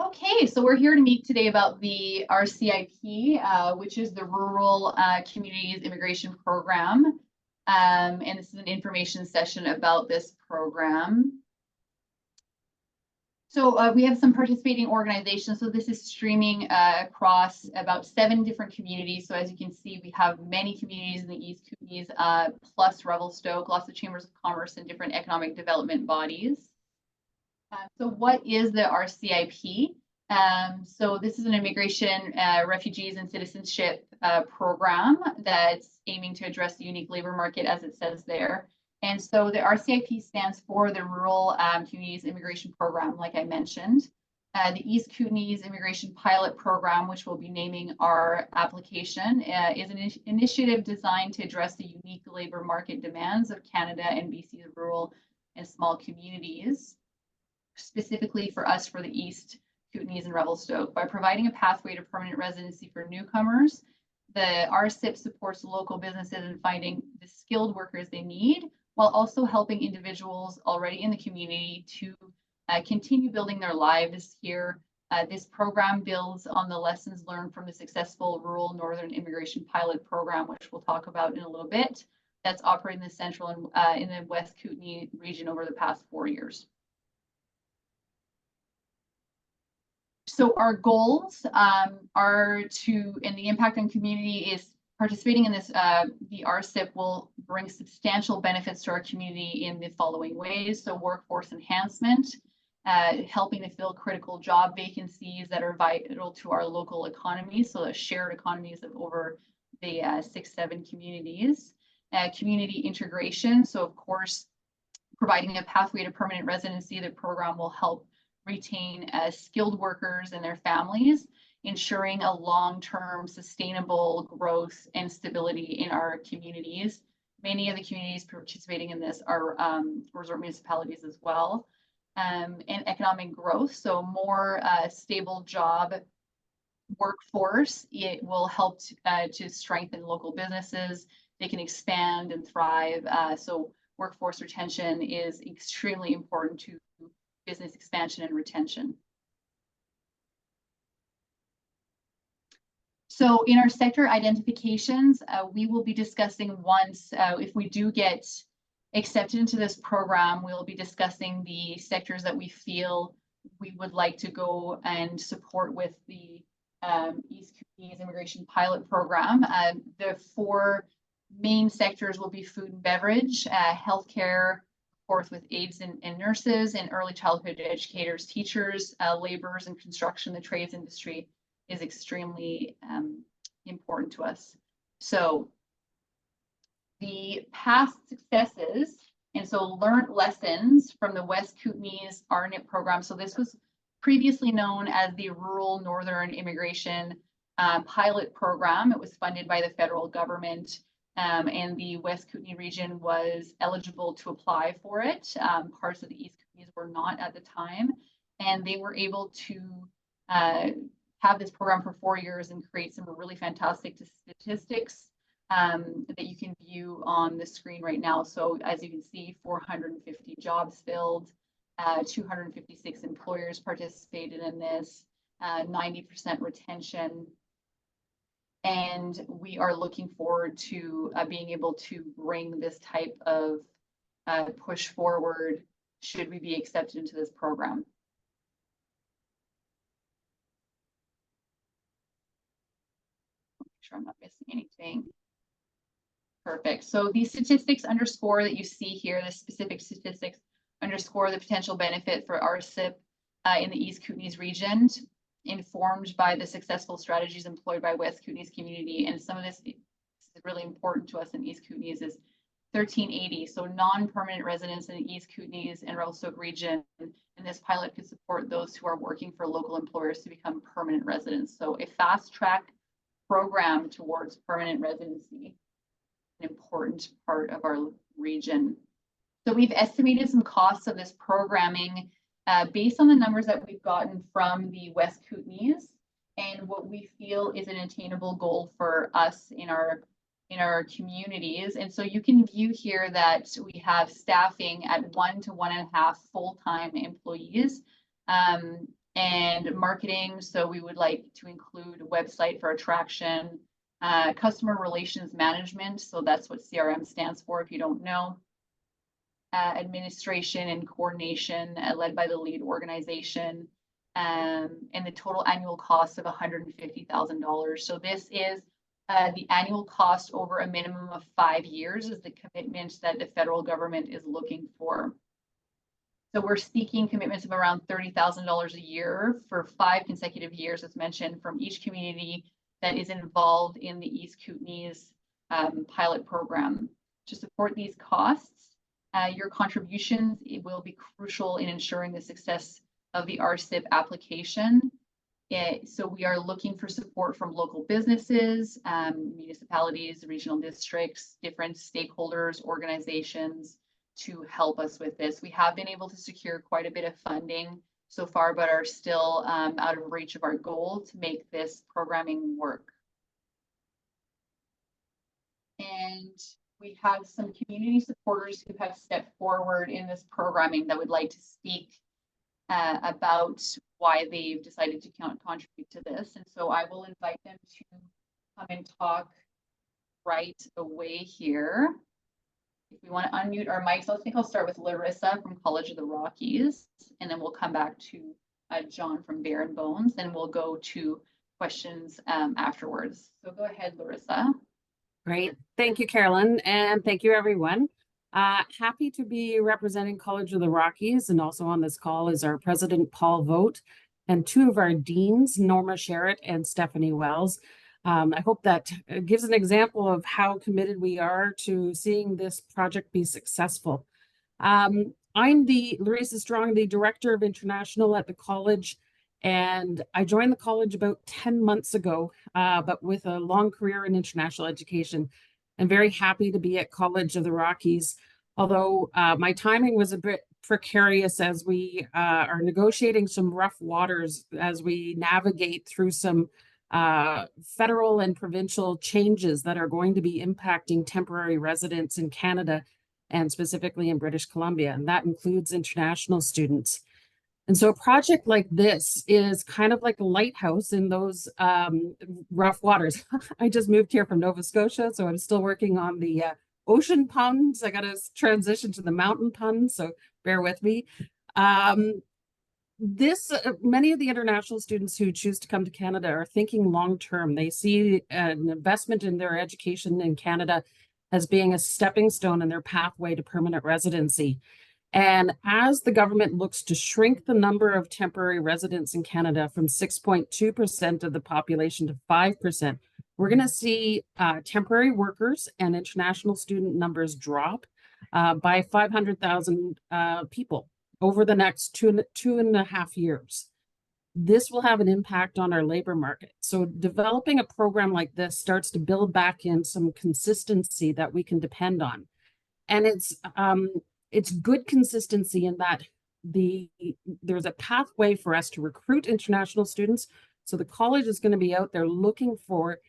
Okay, so we're here to meet today about the RCIP, which is the Rural Communities Immigration Program. And this is an information session about this program. So we have some participating organizations. So this is streaming across about 7 different communities. So as you can see, we have many communities in the East Kootenays, plus Revelstoke, lots of chambers of commerce and different economic development bodies. So what is the RCIP? So this is an immigration, refugees and citizenship program that's aiming to address the unique labor market, as it says there. And so the RCIP stands for the Rural Communities Immigration Program, like I mentioned. The East Kootenays Immigration Pilot Program, which we'll be naming our application, is an initiative designed to address the unique labor market demands of Canada and BC's rural and small communities, specifically for us for the East Kootenays and Revelstoke. By providing a pathway to permanent residency for newcomers, the RCIP supports local businesses in finding the skilled workers they need, while also helping individuals already in the community to continue building their lives here. This program builds on the lessons learned from the successful Rural Northern Immigration Pilot Program, which we'll talk about in a little bit, that's operated in the Central and in the West Kootenay region over the past 4 years. So our goals are to, and the impact on community is participating in this, the RCIP will bring substantial benefits to our community in the following ways. So workforce enhancement, helping to fill critical job vacancies that are vital to our local economy. So the shared economies of over the 6-7 communities. Community integration. So of course, providing a pathway to permanent residency, the program will help retain skilled workers and their families, ensuring a long-term sustainable growth and stability in our communities. Many of the communities participating in this are resort municipalities as well. And economic growth, so more stable job workforce. It will help to strengthen local businesses. They can expand and thrive. So workforce retention is extremely important to business expansion and retention. So in our sector identifications, we will be discussing once, if we do get accepted into this program, we'll be discussing the sectors that we feel we would like to go and support with the East Kootenays Immigration Pilot Program. The 4 main sectors will be food and beverage, healthcare, of course, with aides and nurses, and early childhood educators, teachers, laborers, and construction. The trades industry is extremely important to us. So the past successes, and so learned lessons from the West Kootenays RNIP program. So this was previously known as the Rural Northern Immigration Pilot Program. It was funded by the federal government. And the West Kootenay region was eligible to apply for it. Parts of the East Kootenays were not at the time, and they were able to have this program for 4 years and create some really fantastic statistics that you can view on the screen right now. So as you can see, 450 jobs filled, 256 employers participated in this, 90% retention. And we are looking forward to being able to bring this type of push forward should we be accepted into this program. Make sure I'm not missing anything. Perfect. So these statistics underscore that you see here, the specific statistics underscore the potential benefit for RCIP in the East Kootenays region, informed by the successful strategies employed by West Kootenays community. And some of this is really important to us in East Kootenays is 1380. So non-permanent residents in the East Kootenays and Revelstoke region. And this pilot could support those who are working for local employers to become permanent residents. So a fast track program towards permanent residency, an important part of our region. So we've estimated some costs of this programming based on the numbers that we've gotten from the West Kootenays and what we feel is an attainable goal for us in our communities. And so you can view here that we have staffing at 1 to 1.5 full-time employees. And marketing, so we would like to include a website for attraction, customer relations management, so that's what CRM stands for if you don't know. Administration and coordination led by the lead organization, and the total annual cost of $150,000. So this is the annual cost over a minimum of 5 years is the commitment that the federal government is looking for. So we're seeking commitments of around $30,000 a year for 5 consecutive years, as mentioned, from each community that is involved in the East Kootenays pilot program. To support these costs, your contributions will be crucial in ensuring the success of the RCIP application. So we are looking for support from local businesses, municipalities, regional districts, different stakeholders, organizations to help us with this. We have been able to secure quite a bit of funding so far, but are still out of reach of our goal to make this programming work. And we have some community supporters who have stepped forward in this programming that would like to speak about why they've decided to contribute to this. And so I will invite them to come and talk right away here. If we want to unmute our mics, I think I'll start with Larissa from College of the Rockies, and then we'll come back to John from Bear and Bones, and we'll go to questions afterwards. So go ahead, Larissa. Great. Thank you, Carolyn, and thank you, everyone. Happy to be representing College of the Rockies, and also on this call is our president, Paul Vogt, and 2 of our deans, Norma Sherritt and Stephanie Wells. I hope that gives an example of how committed we are to seeing this project be successful. I'm Larissa Strong, the Director of International at the college, and I joined the college about 10 months ago, but with a long career in international education. I'm very happy to be at College of the Rockies, although my timing was a bit precarious as we are negotiating some rough waters as we navigate through some federal and provincial changes that are going to be impacting temporary residents in Canada and specifically in British Columbia, and that includes international students. And so a project like this is kind of like a lighthouse in those rough waters. I just moved here from Nova Scotia, so I'm still working on the ocean puns. I got to transition to the mountain puns, so bear with me. Many of the international students who choose to come to Canada are thinking long-term. They see an investment in their education in Canada as being a stepping stone in their pathway to permanent residency. And as the government looks to shrink the number of temporary residents in Canada from 6.2% of the population to 5%, we're going to see temporary workers and international student numbers drop by 500,000 people over the next two and a half years. This will have an impact on our labor market. So developing a program like this starts to build back in some consistency that we can depend on. And it's good consistency in that there's a pathway for us to recruit international students. So the college is going to be out there looking for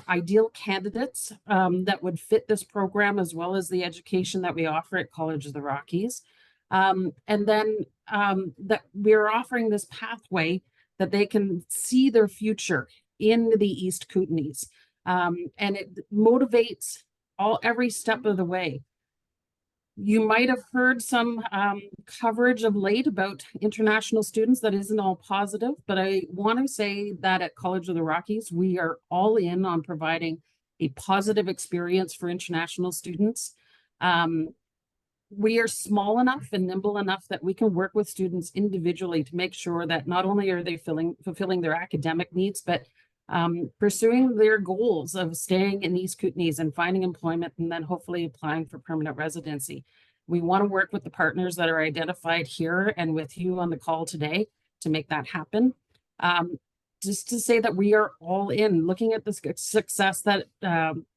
ideal candidates that would fit this program, as well as the education that we offer at College of the Rockies. And then that we're offering this pathway that they can see their future in the East Kootenays. And it motivates every step of the way. You might have heard some coverage of late about international students that isn't all positive, but I want to say that at College of the Rockies, we are all in on providing a positive experience for international students. We are small enough and nimble enough that we can work with students individually to make sure that not only are they fulfilling their academic needs, but pursuing their goals of staying in East Kootenays and finding employment, and then hopefully applying for permanent residency. We want to work with the partners that are identified here and with you on the call today to make that happen. Just to say that we are all in. Looking at the success that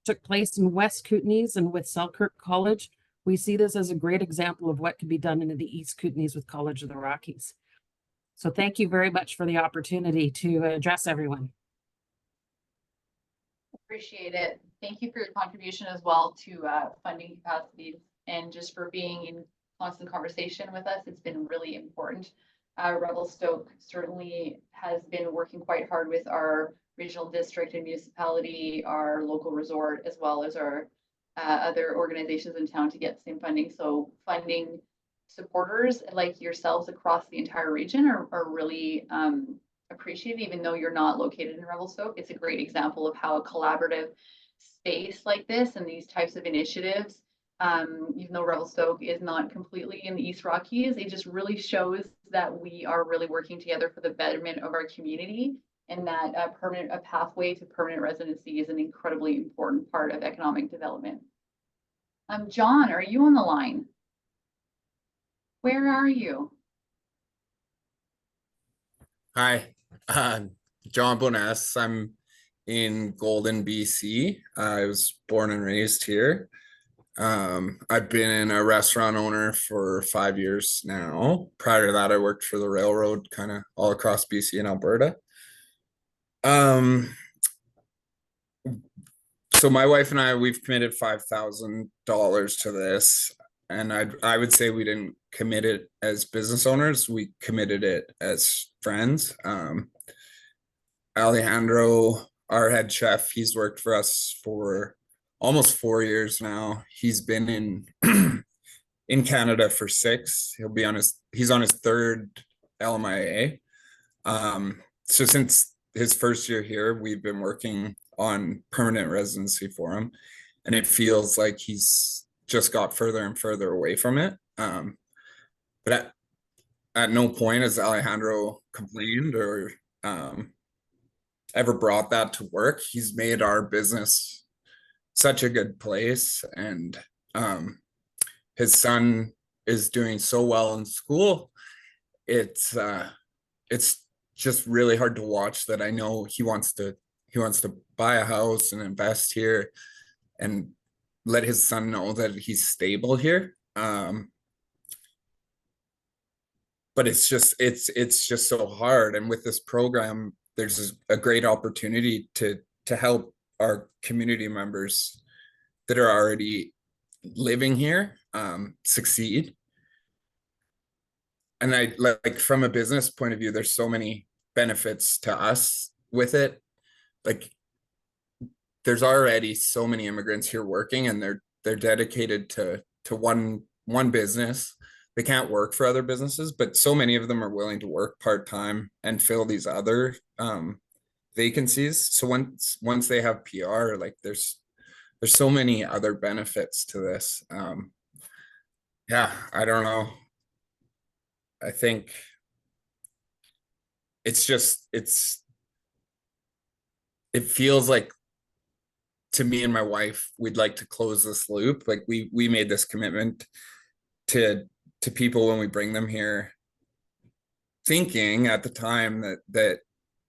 took place in West Kootenays and with Selkirk College, we see this as a great example of what can be done in the East Kootenays with College of the Rockies. So thank you very much for the opportunity to address everyone. Appreciate it. Thank you for your contribution as well to funding capacities, and just for being in constant conversation with us. It's been really important. Revelstoke certainly has been working quite hard with our regional district and municipality, our local resort, as well as our other organizations in town to get the same funding. So funding supporters like yourselves across the entire region are really appreciated, even though you're not located in Revelstoke. It's a great example of how a collaborative space like this and these types of initiatives, even though Revelstoke is not completely in the East Rockies, it just really shows that we are really working together for the betterment of our community, and that a pathway to permanent residency is an incredibly important part of economic development. John, are you on the line? Where are you? Hi, John Boness. I'm in Golden, BC. I was born and raised here. I've been a restaurant owner for 5 years now. Prior to that, I worked for the railroad kind of all across BC and Alberta. So my wife and I, we've committed $5,000 to this. And I would say we didn't commit it as business owners. We committed it as friends. Alejandro, our head chef, he's worked for us for almost 4 years now. He's been in in Canada for 6. He's on his 3rd LMIA. So since his first year here, we've been working on permanent residency for him, and it feels like he's just got further and further away from it. But at no point has Alejandro complained or ever brought that to work. He's made our business such a good place, and his son is doing so well in school. It's just really hard to watch that. I know he wants to buy a house and invest here and let his son know that he's stable here. But it's just so hard. And with this program, there's a great opportunity to help our community members that are already living here succeed. And I like, from a business point of view, there's so many benefits to us with it. Like, there's already so many immigrants here working, and they're dedicated to one business. They can't work for other businesses, but so many of them are willing to work part-time and fill these other vacancies. So once they have PR, like there's so many other benefits to this. Yeah, I don't know. I think it feels like, to me and my wife, we'd like to close this loop. Like we made this commitment to people when we bring them here, thinking at the time that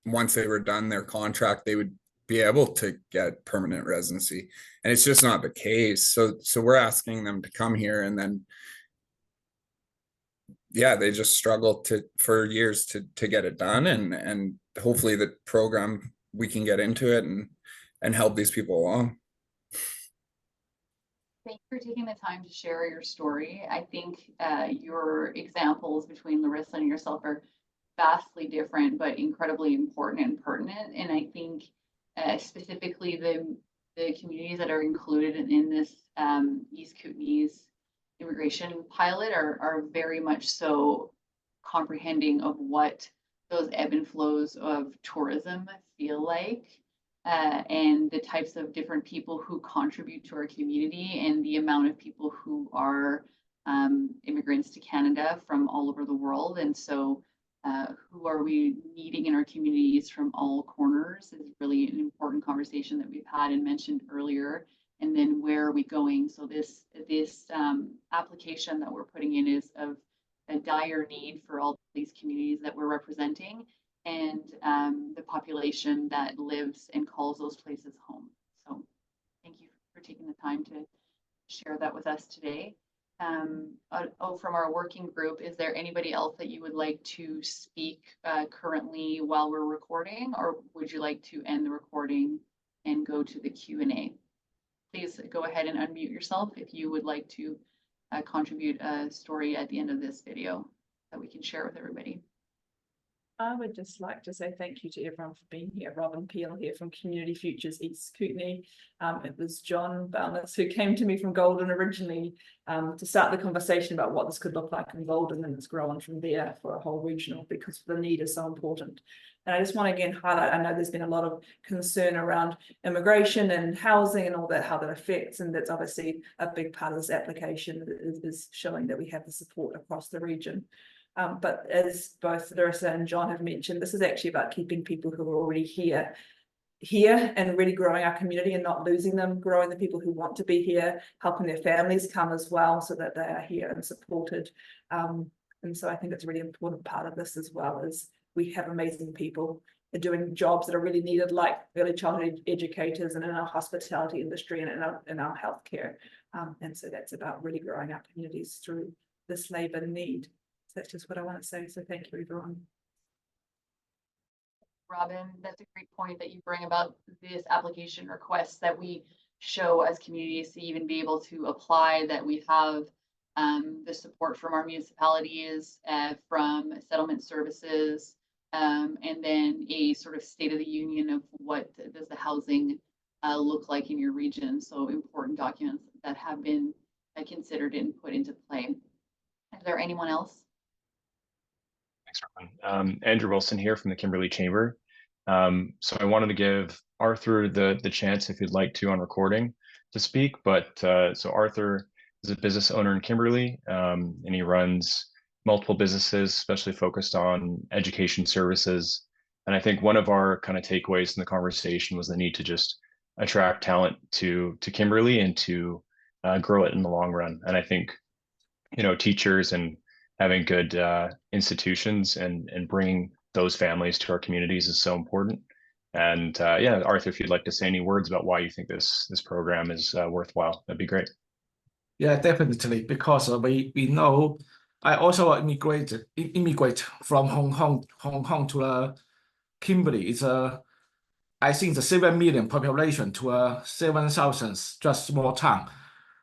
once they were done their contract, they would be able to get permanent residency, and it's just not the case. So we're asking them to come here, and then yeah, they just struggle for years to get it done, and hopefully the program, we can get into it and help these people along. Thank you for taking the time to share your story. I think your examples between Larissa and yourself are vastly different, but incredibly important and pertinent. And I think specifically the communities that are included in this East Kootenays immigration pilot are very much so comprehending of what those ebb and flows of tourism feel like. And the types of different people who contribute to our community, and the amount of people who are immigrants to Canada from all over the world. And so who are we meeting in our communities from all corners is really an important conversation that we've had and mentioned earlier. And then where are we going? So this application that we're putting in is of a dire need for all these communities that we're representing, and the population that lives and calls those places home. So thank you for taking the time to share that with us today. From our working group, is there anybody else that you would like to speak currently while we're recording, or would you like to end the recording and go to the Q&A? Please go ahead and unmute yourself if you would like to contribute a story at the end of this video that we can share with everybody. I would just like to say thank you to everyone for being here. Robin Peel here from Community Futures East Kootenays. It was John Bowness who came to me from Golden originally to start the conversation about what this could look like in Golden, and it's grown from there for a whole regional because the need is so important. And I just want to again highlight, I know there's been a lot of concern around immigration and housing and all that, how that affects, and that's obviously a big part of this application is showing that we have the support across the region. But as both Larissa and John have mentioned, this is actually about keeping people who are already here and really growing our community and not losing them, growing the people who want to be here, helping their families come as well so that they are here and supported. And so I think it's a really important part of this as well, is we have amazing people doing jobs that are really needed, like early childhood educators and in our hospitality industry and in our healthcare. And so that's about really growing our communities through this labour need. So that's just what I want to say. So thank you, everyone. Robin, that's a great point that you bring about this application request, that we show as communities to even be able to apply, that we have the support from our municipalities, from settlement services, and then a sort of state of the union of what does the housing look like in your region. So important documents that have been considered and put into play. Is there anyone else? Thanks, Robin. Andrew Wilson here from the Kimberley Chamber. So I wanted to give Arthur the chance, if you'd like to, on recording to speak. But so Arthur is a business owner in Kimberley, and he runs multiple businesses, especially focused on education services. And I think one of our kind of takeaways in the conversation was the need to just attract talent to Kimberley and to grow it in the long run. And I think, you know, teachers and having good institutions and bringing those families to our communities is so important. And yeah, Arthur, if you'd like to say any words about why you think this program is worthwhile, that'd be great. Yeah, definitely, because we know I also immigrate from Hong Kong to Kimberley. It's I think the 7 million population to 7,000 just small town.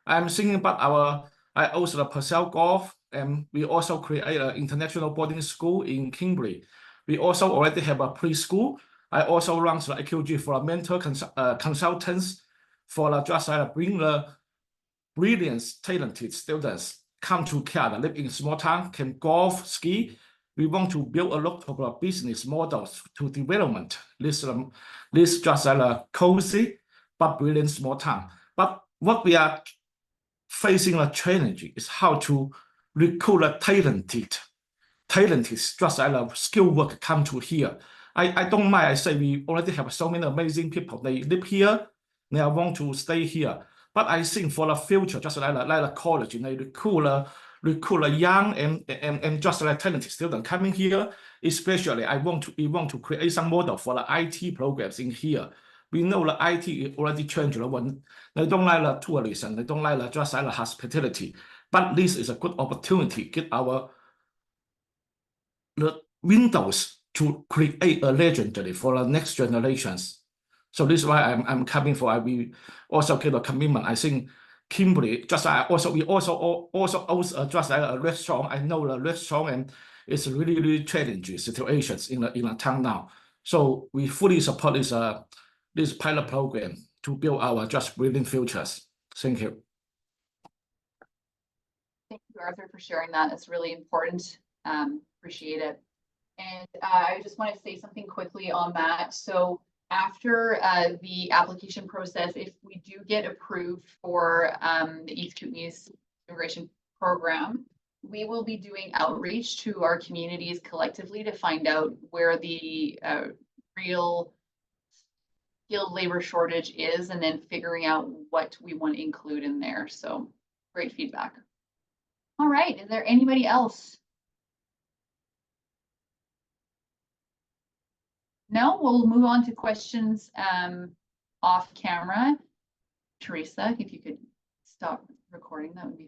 I'm thinking about I also Purcell Golf, and we also create an international boarding school in Kimberley. We also already have a preschool. I also run the AQG for mentor consultants for just bring the brilliant, talented students come to Canada, live in small town, can golf, ski. We want to build a lot of business models to development. This just a cozy but brilliant small town. But what we are facing a challenge is how to recruit a talented just like skill work come to here. I don't mind. I say we already have so many amazing people. They live here. They want to stay here. But I think for the future, just like a college, they recruit a young and just like talented student coming here. Especially, we want to create some model for the IT programs in here. We know the IT already changed. They don't like the tourism. They don't like just like the hospitality. But this is a good opportunity to get the windows to create a legendary for the next generations. So this is why I'm coming for. We also get a commitment. I think Kimberley, just we also own just like a restaurant. I know the restaurant, and it's really challenging situations in the town now. So we fully support this pilot program to build our just brilliant futures. Thank you. Thank you, Arthur, for sharing that. That's really important. Appreciate it. And I just want to say something quickly on that. So after the application process, if we do get approved for the East Kootenays immigration program, we will be doing outreach to our communities collectively to find out where the real skilled labor shortage is, and then figuring out what we want to include in there. So great feedback. All right, is there anybody else? No, we'll move on to questions off camera. Teresa, if you could stop recording, that would be